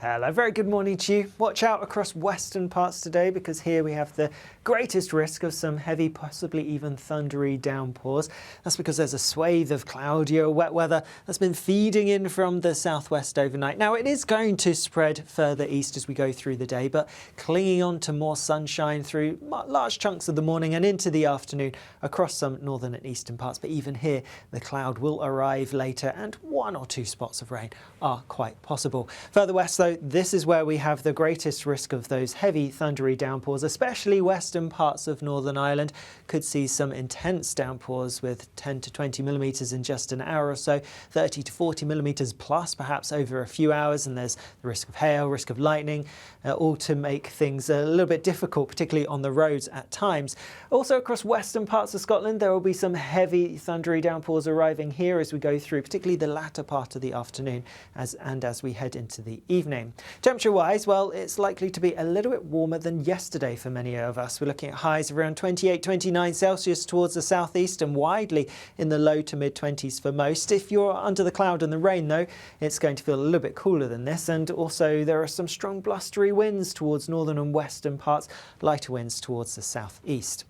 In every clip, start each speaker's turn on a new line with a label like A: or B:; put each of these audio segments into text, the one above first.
A: Hello, very good morning to you. Watch out across western parts today because here we have the greatest risk of some heavy, possibly even thundery downpours. That's because there's a swathe of cloudier, wet weather that's been feeding in from the southwest overnight. Now it is going to spread further east as we go through the day, but clinging on to more sunshine through large chunks of the morning and into the afternoon across some northern and eastern parts. But even here, the cloud will arrive later and one or two spots of rain are quite possible. Further west though, this is where we have the greatest risk of those heavy thundery downpours, especially western parts of Northern Ireland. Could see some intense downpours with 10 to 20 millimetres in just an hour or so, 30 to 40 millimetres plus perhaps over a few hours, and there's the risk of hail, risk of lightning, all to make things a little bit difficult, particularly on the roads at times. Also across western parts of Scotland there will be some heavy thundery downpours arriving here as we go through, particularly the latter part of the afternoon as we head into the evening. Temperature-wise, well, it's likely to be a little bit warmer than yesterday for many of us. We're looking at highs of around 28, 29 Celsius towards the southeast and widely in the low to mid-20s for most. If you're under the cloud and the rain, though, it's going to feel a little bit cooler than this. And also there are some strong blustery winds towards northern and western parts, lighter winds towards the southeast.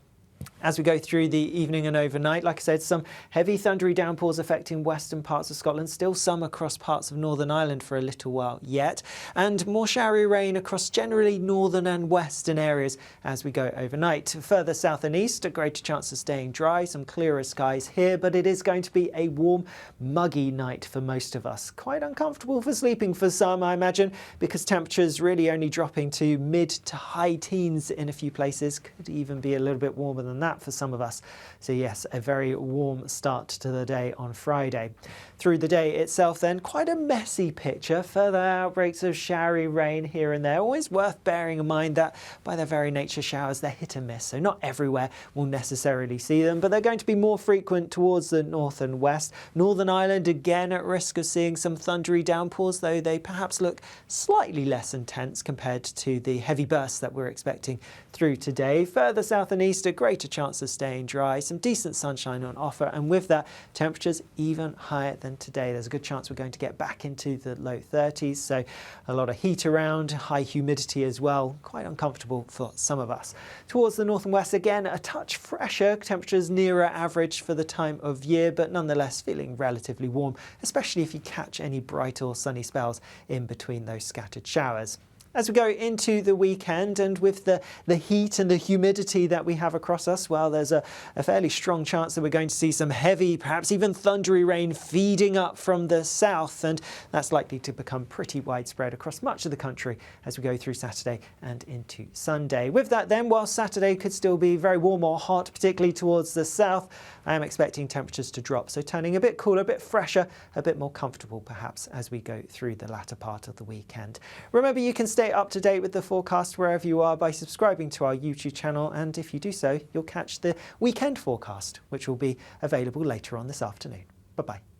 A: As we go through the evening and overnight, like I said, some heavy thundery downpours affecting western parts of Scotland, still some across parts of Northern Ireland for a little while yet, and more showery rain across generally northern and western areas as we go overnight. Further south and east, a greater chance of staying dry, some clearer skies here, but it is going to be a warm, muggy night for most of us. Quite uncomfortable for sleeping for some, I imagine, because temperatures really only dropping to mid to high teens in a few places, could even be a little bit warmer than that for some of us. So yes, a very warm start to the day on Friday. Through the day itself then, quite a messy picture. Further outbreaks of showery rain here and there. Always worth bearing in mind that by their very nature showers, they're hit and miss. So not everywhere will necessarily see them, but they're going to be more frequent towards the north and west. Northern Ireland again at risk of seeing some thundery downpours, though they perhaps look slightly less intense compared to the heavy bursts that we're expecting through today. Further south and east, a greater chance of staying dry, some decent sunshine on offer, and with that temperatures even higher than today. There's a good chance we're going to get back into the low 30s, so a lot of heat around, high humidity as well, quite uncomfortable for some of us. Towards the north and west again, a touch fresher, temperatures nearer average for the time of year, but nonetheless feeling relatively warm, especially if you catch any bright or sunny spells in between those scattered showers. As we go into the weekend, and with the heat and the humidity that we have across us, well, there's a fairly strong chance that we're going to see some heavy, perhaps even thundery rain feeding up from the south, and that's likely to become pretty widespread across much of the country as we go through Saturday and into Sunday. With that then, while Saturday could still be very warm or hot, particularly towards the south, I am expecting temperatures to drop, so turning a bit cooler, a bit fresher, a bit more comfortable perhaps as we go through the latter part of the weekend. Remember, you can stay up to date with the forecast wherever you are by subscribing to our YouTube channel, and if you do so, you'll catch the weekend forecast, which will be available later on this afternoon. Bye-bye.